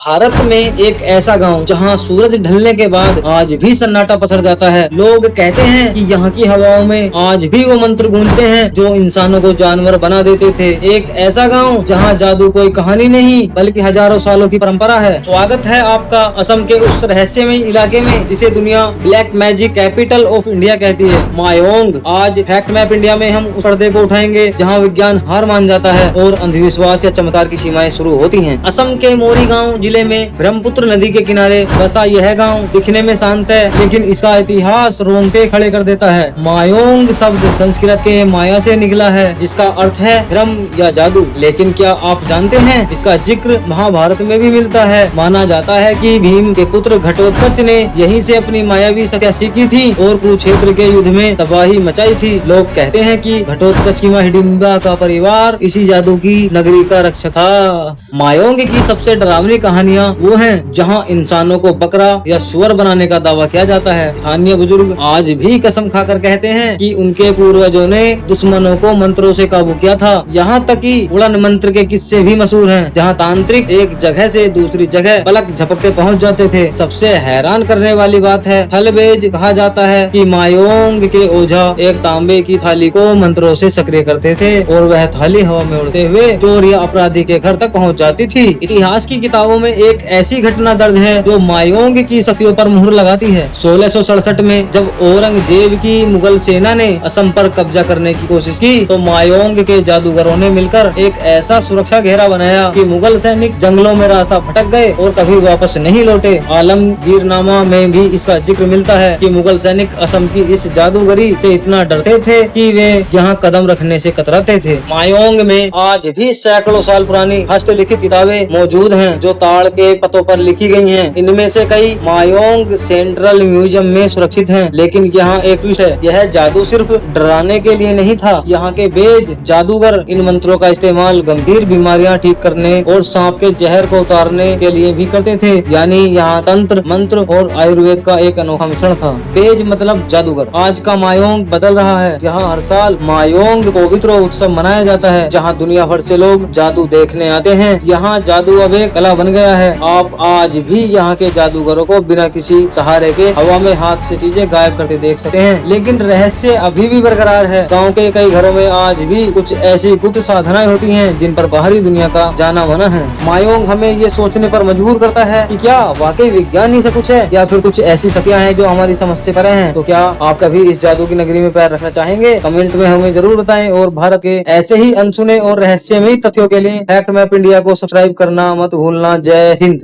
भारत में एक ऐसा गांव जहां सूरज ढलने के बाद आज भी सन्नाटा पसर जाता है। लोग कहते हैं कि यहाँ की हवाओं में आज भी वो मंत्र गूंजते हैं जो इंसानों को जानवर बना देते थे। एक ऐसा गांव जहां जादू कोई कहानी नहीं बल्कि हजारों सालों की परंपरा है। स्वागत है आपका असम के उस रहस्यमय इलाके में जिसे दुनिया black magic capital of India कहती है, मायोंग। आज फैक्ट मैप इंडिया में हम उस पर्दे को उठाएंगे जहाँ विज्ञान हार मान जाता है और अंधविश्वास या चमत्कार की सीमाएं शुरू होती हैं। असम के मोरी गाँव जिले में ब्रह्मपुत्र नदी के किनारे बसा यह गांव दिखने में शांत है, लेकिन इसका इतिहास रोंगटे खड़े कर देता है। मायोंग शब्द संस्कृत के माया से निकला है, जिसका अर्थ है रम या जादू। लेकिन क्या आप जानते हैं इसका जिक्र महाभारत में भी मिलता है। माना जाता है कि भीम के पुत्र घटोत्कच ने यहीं से अपनी मायावी शक्तियां सीखी थी और कुरुक्षेत्र के युद्ध में तबाही मचाई थी। लोग कहते हैं कि घटोत्कच की मां हिडिंबा का परिवार इसी जादू की नगरी का रक्षक था। मायोंग की सबसे डरावनी कहानियां वो हैं जहां इंसानों को बकरा या सुअर बनाने का दावा किया जाता है। स्थानीय बुजुर्ग आज भी कसम खाकर कहते हैं कि उनके पूर्वजों ने दुश्मनों को मंत्रों से काबू किया था। यहाँ तक कि उड़न मंत्र के किस्से भी मशहूर हैं, जहाँ तांत्रिक एक जगह से दूसरी जगह पलक झपकते पहुँच जाते थे। सबसे हैरान करने वाली बात है थलबेज। कहा जाता है कि मायोंग के ओझा एक तांबे की थाली को मंत्रों से सक्रिय करते थे और वह थाली हवा में उड़ते हुए चोर या अपराधी के घर तक पहुँच जाती थी। इतिहास की किताबों में एक ऐसी घटना दर्ज है जो मायोंग की शक्तियों पर मुहर लगाती है। 1667 में जब औरंगजेब की मुगल सेना ने असम पर कब्जा करने की कोशिश की तो मायोंग के जादूगरों ने मिलकर एक ऐसा सुरक्षा घेरा बनाया कि मुगल सैनिक जंगलों में रास्ता भटक गए और कभी वापस नहीं लौटे। आलमगीरनामा में भी इसका जिक्र मिलता है कि मुगल सैनिक असम की इस जादूगरी से इतना डरते थे कि वे यहाँ कदम रखने से कतराते थे। मायोंग में आज भी सैकड़ों साल पुरानी हस्तलिखित किताबें मौजूद हैं जो ताड़ के पतों पर लिखी गई हैं। इनमें से कई मायोंग सेंट्रल म्यूजियम में सुरक्षित हैं। लेकिन यहाँ एक ट्विस्ट है, यह जादू सिर्फ डराने के लिए नहीं था। यहाँ के बेज जादूगर इन मंत्रों का इस्तेमाल गंभीर बीमारियाँ ठीक करने और सांप के जहर को उतारने के लिए भी करते थे। यानी यहाँ तंत्र, मंत्र और आयुर्वेद का एक अनोखा मिश्रण था। बेज मतलब जादूगर। आज का मायोंग बदल रहा है। यहाँ हर साल मायोंग पवित्र उत्सव मनाया जाता है जहाँ दुनिया भर से लोग जादू देखने आते हैं। यहाँ जादू अब एक कला बन गया है। आप आज भी यहाँ के जादूगरों को बिना किसी सहारे के हवा में हाथ से चीजें गायब करते देख सकते हैं। लेकिन रहस्य अभी भी बरकरार है। गांव के कई घरों में आज भी कुछ ऐसी गुप्त साधनाएं होती हैं जिन पर बाहरी दुनिया का जाना माना है। मायोंग हमें ये सोचने पर मजबूर करता है कि क्या वाकई विज्ञान ही सब कुछ है या फिर कुछ ऐसी शक्तियां हैं जो हमारी समझ से परे हैं। तो क्या आप कभी इस जादू की नगरी में पैर रखना चाहेंगे? कमेंट में हमें जरूर बताएं और भारत के ऐसे ही अनसुने और रहस्यमयी तथ्यों के लिए फैक्ट मैप इंडिया को सब्सक्राइब करना मत भूलना। जय हिंद।